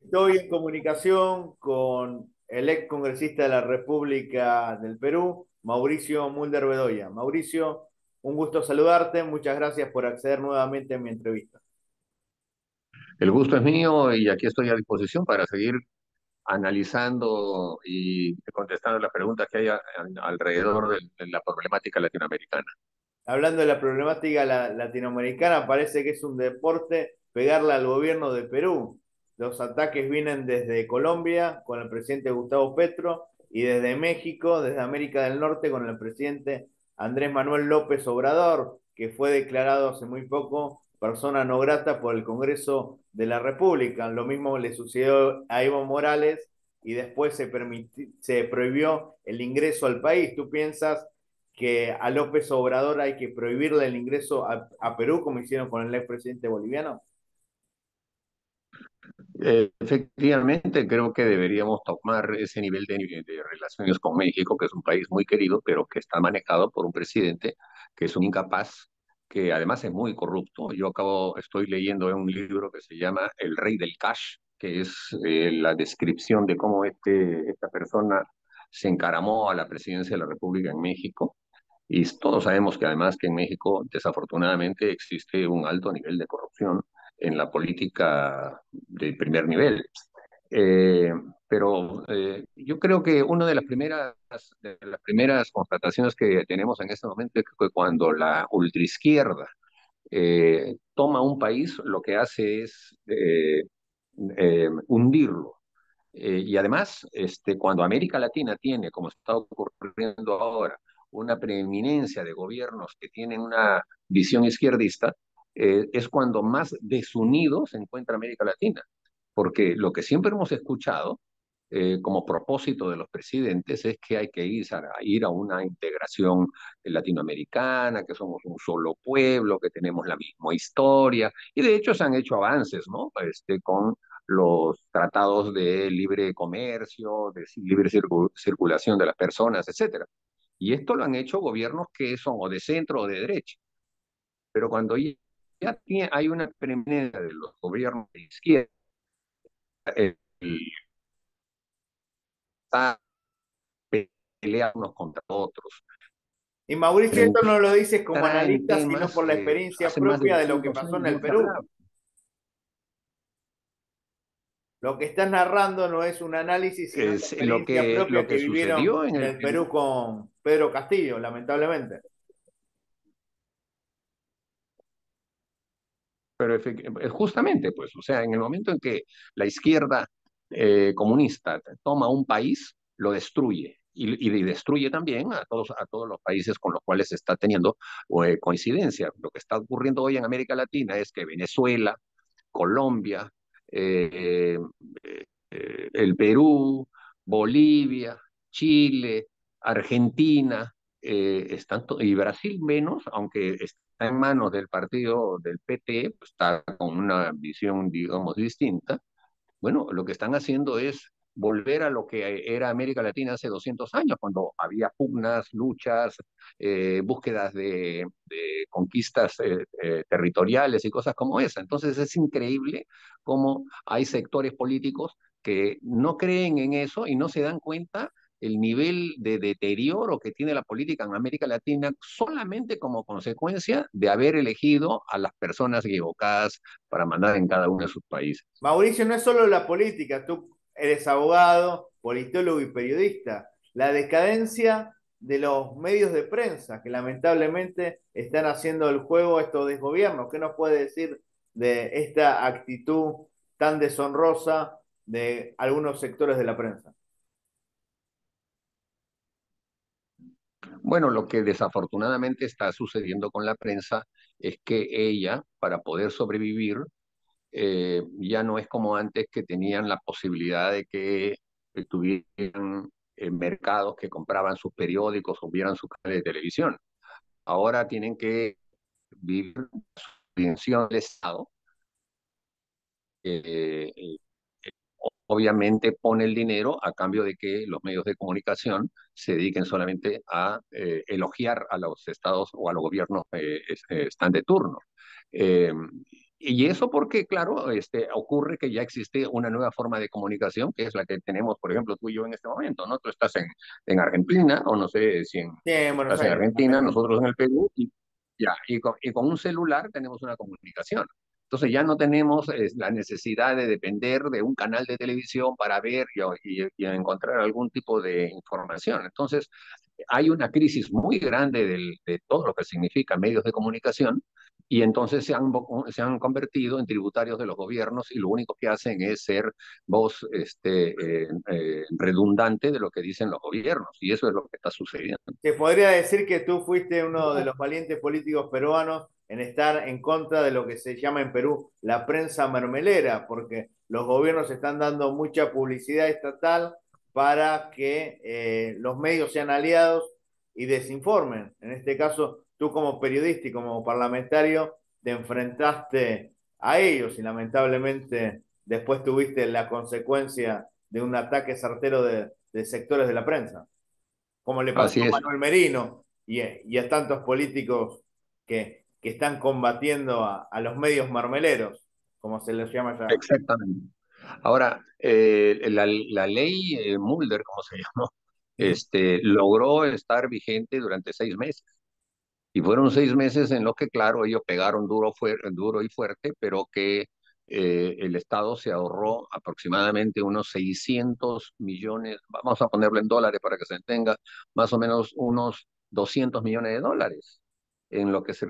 Estoy en comunicación con el ex congresista de la República del Perú, Mauricio Mulder Bedoya. Mauricio, un gusto saludarte. Muchas gracias por acceder nuevamente a mi entrevista. El gusto es mío y aquí estoy a disposición para seguir analizando y contestando las preguntas que hay alrededor de la problemática latinoamericana. Hablando de la problemática latinoamericana, parece que es un deporte pegarle al gobierno de Perú. Los ataques vienen desde Colombia con el presidente Gustavo Petro y desde México, desde América del Norte con el presidente Andrés Manuel López Obrador, que fue declarado hace muy poco persona no grata por el Congreso de la República. Lo mismo le sucedió a Evo Morales y después se prohibió el ingreso al país. ¿Tú piensas que a López Obrador hay que prohibirle el ingreso a Perú, como hicieron con el expresidente boliviano? Efectivamente, creo que deberíamos tomar ese nivel de relaciones con México, que es un país muy querido, pero que está manejado por un presidente que es un incapaz, que además es muy corrupto. Estoy leyendo un libro que se llama El Rey del Cash, que es la descripción de cómo esta persona se encaramó a la presidencia de la República en México. Y todos sabemos que además que en México desafortunadamente existe un alto nivel de corrupción en la política de primer nivel. Eh, pero yo creo que una de las primeras constataciones que tenemos en este momento es que cuando la ultraizquierda toma un país, lo que hace es hundirlo. Y además, cuando América Latina tiene, como está ocurriendo ahora, una preeminencia de gobiernos que tienen una visión izquierdista, es cuando más desunido se encuentra América Latina. Porque lo que siempre hemos escuchado como propósito de los presidentes es que hay que ir a una integración latinoamericana, que somos un solo pueblo, que tenemos la misma historia, y de hecho se han hecho avances, ¿no? Con los tratados de libre comercio, de libre circulación de las personas, etcétera. Y esto lo han hecho gobiernos que son o de centro o de derecha. Pero cuando hay una preeminencia de los gobiernos de izquierda, el está pelear unos contra otros, Y Mauricio, esto no lo dices como entrar en analista, sino temas por la experiencia hace más de propia de lo que 200 pasó en años el no se Perú. hablaba. Lo que estás narrando no es un análisis, sino la experiencia Lo propia que que vivieron sucedió en en el el Perú Perú. con Pedro Castillo, lamentablemente. Pero justamente, pues, o sea, en el momento en que la izquierda comunista toma un país, lo destruye. Y destruye también a todos los países con los cuales está teniendo coincidencia. Lo que está ocurriendo hoy en América Latina es que Venezuela, Colombia, eh, el Perú, Bolivia, Chile, Argentina, y Brasil menos, aunque está en manos del partido del PT, pues está con una visión, digamos, distinta. Bueno, lo que están haciendo es volver a lo que era América Latina hace 200 años, cuando había pugnas, luchas, búsquedas de conquistas territoriales y cosas como esa. Entonces es increíble cómo hay sectores políticos que no creen en eso y no se dan cuenta el nivel de deterioro que tiene la política en América Latina solamente como consecuencia de haber elegido a las personas equivocadas para mandar en cada uno de sus países. Mauricio, no es solo la política, tú eres abogado, politólogo y periodista. La decadencia de los medios de prensa, que lamentablemente están haciendo el juego estos desgobiernos. ¿Qué nos puede decir de esta actitud tan deshonrosa de algunos sectores de la prensa? Bueno, lo que desafortunadamente está sucediendo con la prensa es que ella, para poder sobrevivir, ya no es como antes que tenían la posibilidad de que tuvieran mercados que compraban sus periódicos o vieran sus canales de televisión. Ahora tienen que vivir la subvención del Estado. eh, eh, Obviamente pone el dinero a cambio de que los medios de comunicación se dediquen solamente a elogiar a los estados o a los gobiernos están de turno. Eh, Y eso porque, claro, ocurre que ya existe una nueva forma de comunicación, que es la que tenemos, por ejemplo, tú y yo en este momento, ¿no? Tú estás en Argentina, o no sé si Sí, en Buenos estás en Aires, Argentina, Argentina. nosotros en el Perú, y con un celular tenemos una comunicación. Entonces ya no tenemos la necesidad de depender de un canal de televisión para ver y encontrar algún tipo de información. Entonces hay una crisis muy grande de todo lo que significa medios de comunicación y entonces se han convertido en tributarios de los gobiernos y lo único que hacen es ser voz redundante de lo que dicen los gobiernos y eso es lo que está sucediendo. Te podría decir que tú fuiste uno de los valientes políticos peruanos en estar en contra de lo que se llama en Perú la prensa mermelera, porque los gobiernos están dando mucha publicidad estatal para que los medios sean aliados y desinformen. En este caso, tú como periodista y como parlamentario te enfrentaste a ellos y lamentablemente después tuviste la consecuencia de un ataque certero de sectores de la prensa como le pasó Así a es, Manuel Merino y a tantos políticos que están combatiendo a los medios marmeleros, como se les llama ya. exactamente. Ahora, la ley Mulder, como se llamó, logró estar vigente durante 6 meses. Y fueron 6 meses en los que, claro, ellos pegaron duro y fuerte, pero que el Estado se ahorró aproximadamente unos 600 millones, vamos a ponerlo en dólares para que se entienda, más o menos unos 200 millones de dólares en lo que se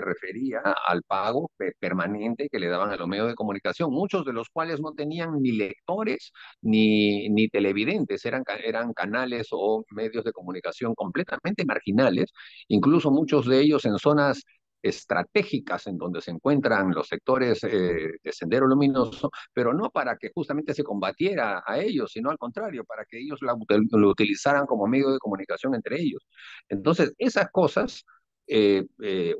refería al pago permanente que le daban a los medios de comunicación, muchos de los cuales no tenían ni lectores ni televidentes, eran canales o medios de comunicación completamente marginales, incluso muchos de ellos en zonas estratégicas en donde se encuentran los sectores de Sendero Luminoso, pero no para que justamente se combatiera a ellos, sino al contrario, para que ellos lo utilizaran como medio de comunicación entre ellos. Entonces, esas cosas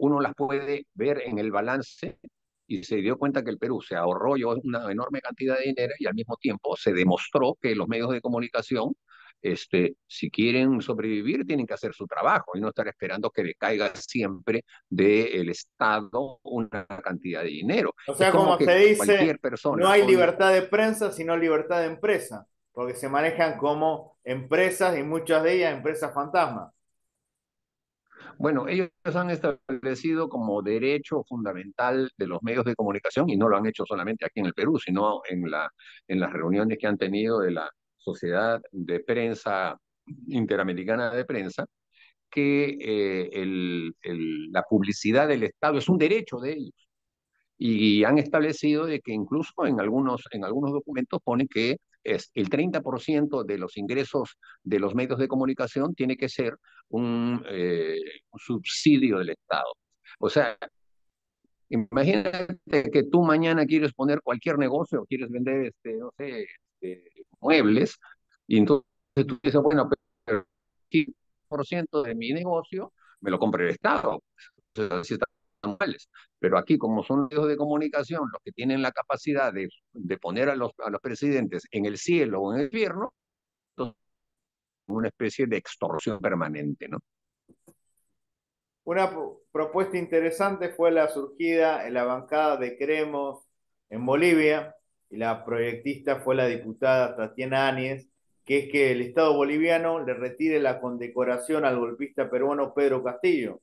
uno las puede ver en el balance y se dio cuenta que el Perú se ahorró una enorme cantidad de dinero y al mismo tiempo se demostró que los medios de comunicación, si quieren sobrevivir, tienen que hacer su trabajo y no estar esperando que le caiga siempre del Estado una cantidad de dinero. O Es sea, como como que se dice, cualquier no persona hay puede. libertad de prensa, sino libertad de empresa, porque se manejan como empresas y muchas de ellas empresas fantasmas. Bueno, ellos han establecido como derecho fundamental de los medios de comunicación y no lo han hecho solamente aquí en el Perú, sino en las reuniones que han tenido de la Sociedad de Prensa Interamericana de Prensa, que la publicidad del Estado es un derecho de ellos y han establecido de que incluso en algunos documentos pone que es el 30% de los ingresos de los medios de comunicación tiene que ser un subsidio del Estado. O sea, imagínate que tú mañana quieres poner cualquier negocio, quieres vender, no sé, muebles, y entonces tú dices, bueno, pero el 15% de mi negocio me lo compra el Estado. Entonces, así están males. Pero aquí, como son medios de comunicación los que tienen la capacidad de poner a los presidentes en el cielo o en el infierno, entonces una especie de extorsión permanente, ¿no? Una propuesta interesante fue la surgida en la bancada de Creemos en Bolivia, y la proyectista fue la diputada Tatiana Áñez, que es que el Estado boliviano le retire la condecoración al golpista peruano Pedro Castillo.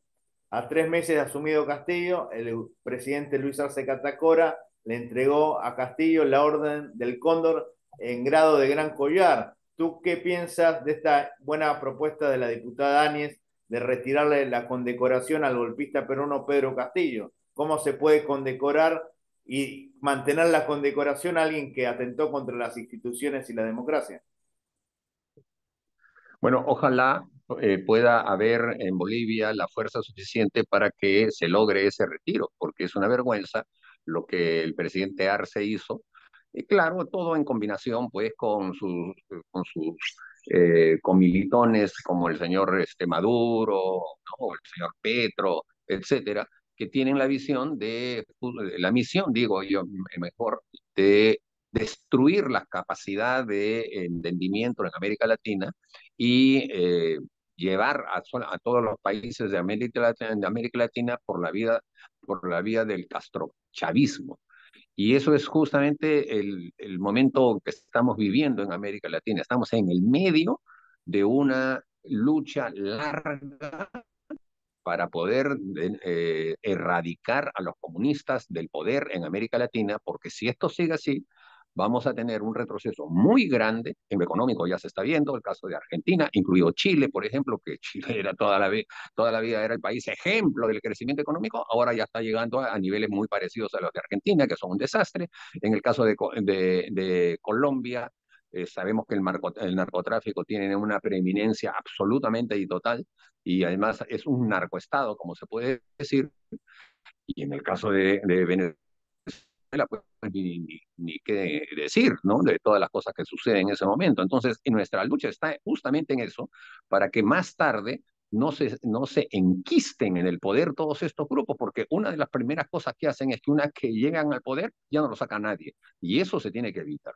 A 3 meses de asumido Castillo, el presidente Luis Arce Catacora le entregó a Castillo la Orden del Cóndor en grado de Gran Collar. ¿Tú qué piensas de esta buena propuesta de la diputada Áñez de retirarle la condecoración al golpista peruano Pedro Castillo? ¿Cómo se puede condecorar y mantener la condecoración a alguien que atentó contra las instituciones y la democracia? Bueno, ojalá pueda haber en Bolivia la fuerza suficiente para que se logre ese retiro, porque es una vergüenza lo que el presidente Arce hizo. Y claro, todo en combinación pues con sus comilitones como el señor Maduro, ¿no? El señor Petro, etcétera, que tienen la visión la misión, digo yo, mejor, de destruir la capacidad de entendimiento en América Latina y llevar a todos los países de América Latina por por la vía del castrochavismo. Y eso es justamente el momento que estamos viviendo en América Latina. Estamos en el medio de una lucha larga para poder erradicar a los comunistas del poder en América Latina, porque si esto sigue así, vamos a tener un retroceso muy grande, en lo económico ya se está viendo, el caso de Argentina, incluido Chile, por ejemplo, que Chile era toda la vida era el país ejemplo del crecimiento económico, ahora ya está llegando a niveles muy parecidos a los de Argentina, que son un desastre. En el caso de Colombia, sabemos que el narcotráfico tiene una preeminencia absolutamente y total, y además es un narcoestado, como se puede decir, y en el caso de Venezuela, pues ni qué decir, ¿no? De todas las cosas que suceden en ese momento. Entonces, nuestra lucha está justamente en eso, para que más tarde no se enquisten en el poder todos estos grupos, porque una de las primeras cosas que hacen es que una que llegan al poder ya no lo saca nadie, y eso se tiene que evitar.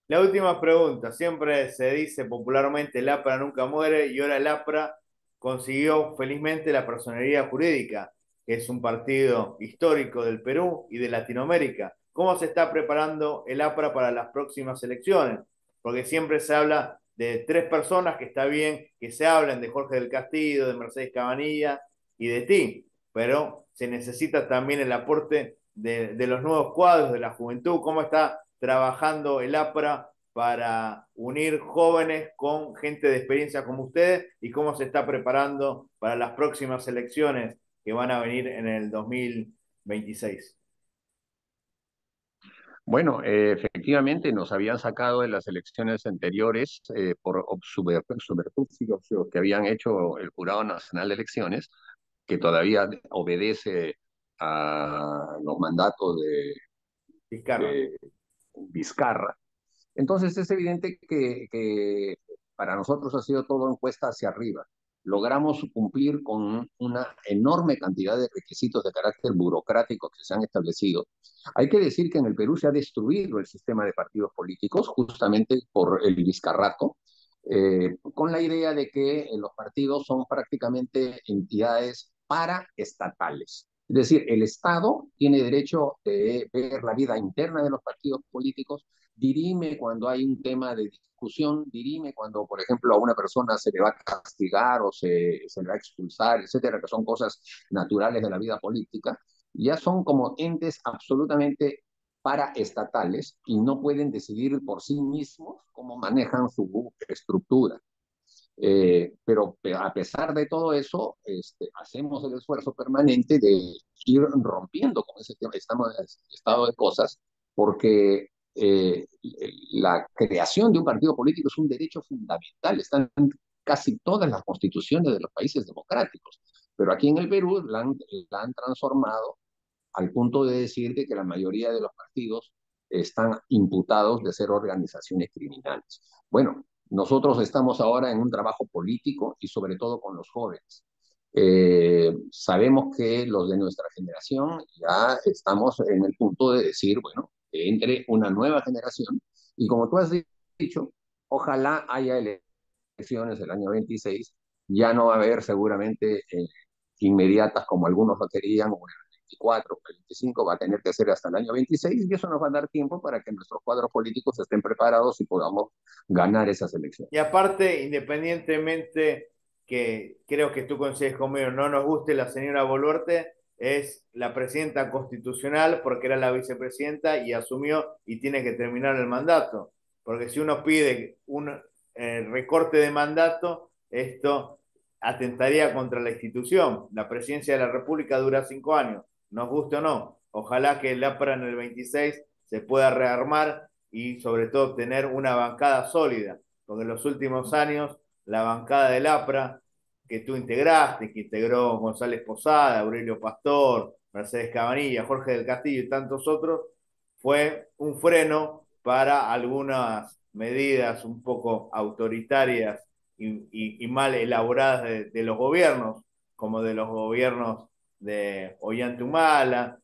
La última pregunta, siempre se dice popularmente el APRA nunca muere y ahora el APRA consiguió felizmente la personería jurídica, que es un partido histórico del Perú y de Latinoamérica. ¿Cómo se está preparando el APRA para las próximas elecciones? Porque siempre se habla de tres personas, que está bien que se hablen de Jorge del Castillo, de Mercedes Cabanilla y de ti, pero se necesita también el aporte de los nuevos cuadros, de la juventud. ¿Cómo está trabajando el APRA para unir jóvenes con gente de experiencia como ustedes y cómo se está preparando para las próximas elecciones que van a venir en el 2026? Bueno, efectivamente nos habían sacado de las elecciones anteriores por subterfugios que habían hecho el Jurado Nacional de Elecciones, que todavía obedece a los mandatos Vizcarra. de Vizcarra. Entonces es evidente que para nosotros ha sido todo encuesta hacia arriba. Logramos cumplir con una enorme cantidad de requisitos de carácter burocrático que se han establecido. Hay que decir que en el Perú se ha destruido el sistema de partidos políticos justamente por el Vizcarrato, con la idea de que los partidos son prácticamente entidades paraestatales. Es decir, el Estado tiene derecho de ver la vida interna de los partidos políticos, dirime cuando hay un tema de discusión, dirime cuando, por ejemplo, a una persona se le va a castigar o se le va a expulsar, etcétera, que son cosas naturales de la vida política, ya son como entes absolutamente paraestatales y no pueden decidir por sí mismos cómo manejan su estructura. Pero a pesar de todo eso, hacemos el esfuerzo permanente de ir rompiendo con ese estado de cosas, porque la creación de un partido político es un derecho fundamental, está en casi todas las constituciones de los países democráticos, pero aquí en el Perú la han transformado al punto de decir de que la mayoría de los partidos están imputados de ser organizaciones criminales. Bueno, nosotros estamos ahora en un trabajo político y sobre todo con los jóvenes. Sabemos que los de nuestra generación ya estamos en el punto de decir, bueno, que entre una nueva generación y como tú has dicho, ojalá haya elecciones el año 26, ya no va a haber seguramente inmediatas como algunos lo querían, o el 24 o el 25, va a tener que ser hasta el año 26 y eso nos va a dar tiempo para que nuestros cuadros políticos estén preparados y podamos ganar esas elecciones. Y aparte, independientemente que creo que tú coincides conmigo, no nos guste la señora Boluarte, es la presidenta constitucional porque era la vicepresidenta y asumió y tiene que terminar el mandato. Porque si uno pide un recorte de mandato, esto atentaría contra la institución. La presidencia de la República dura 5 años, nos guste o no. Ojalá que el APRA en el 26 se pueda rearmar y sobre todo tener una bancada sólida, porque en los últimos años la bancada del APRA que tú integraste, que integró González Posada, Aurelio Pastor, Mercedes Cabanilla, Jorge del Castillo y tantos otros, fue un freno para algunas medidas un poco autoritarias y mal elaboradas de los gobiernos, como de los gobiernos de Ollantumala,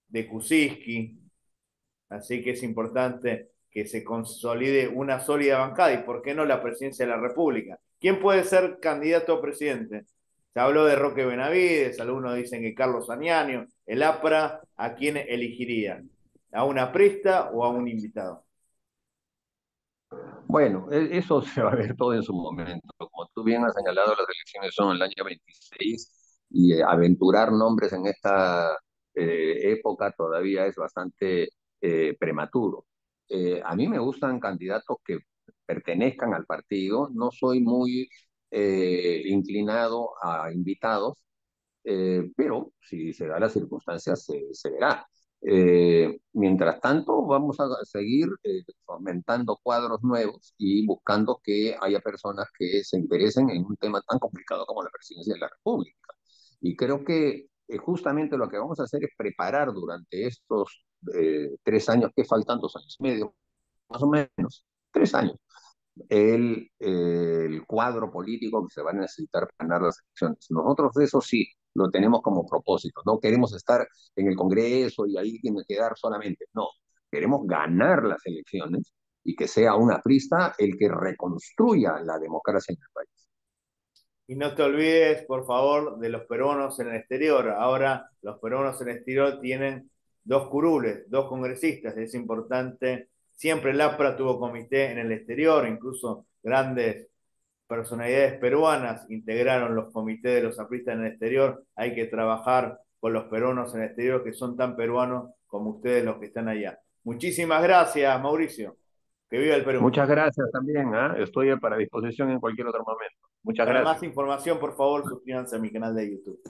de Kuczynski. Así que es importante que se consolide una sólida bancada y, ¿por qué no, la presidencia de la República? ¿Quién puede ser candidato a presidente? Se habló de Roque Benavides, algunos dicen que Carlos Anianio. El APRA, ¿a quién elegiría? ¿A un aprista o a un invitado? Bueno, eso se va a ver todo en su momento. Como tú bien has señalado, las elecciones son el año 26 y aventurar nombres en esta época todavía es bastante prematuro. A mí me gustan candidatos que pertenezcan al partido. No soy muy inclinado a invitados, pero si se da la circunstancia se verá. Mientras tanto, vamos a seguir fomentando cuadros nuevos y buscando que haya personas que se interesen en un tema tan complicado como la presidencia de la República. Y creo que justamente lo que vamos a hacer es preparar durante estos 3 años, que faltan 2 años y medio, más o menos, 3 años, el cuadro político que se va a necesitar para ganar las elecciones. Nosotros eso sí lo tenemos como propósito. No queremos estar en el Congreso y ahí quedar solamente. No, queremos ganar las elecciones y que sea un aprista el que reconstruya la democracia en el país. Y no te olvides, por favor, de los peruanos en el exterior. Ahora los peruanos en el exterior tienen dos curules, dos congresistas. Es importante. Siempre el APRA tuvo comité en el exterior, incluso grandes personalidades peruanas integraron los comités de los apristas en el exterior. Hay que trabajar con los peruanos en el exterior que son tan peruanos como ustedes los que están allá. Muchísimas gracias, Mauricio. Que viva el Perú. Muchas gracias también. Estoy para disposición en cualquier otro momento. Muchas Para más gracias. información, por favor, suscríbanse a mi canal de YouTube.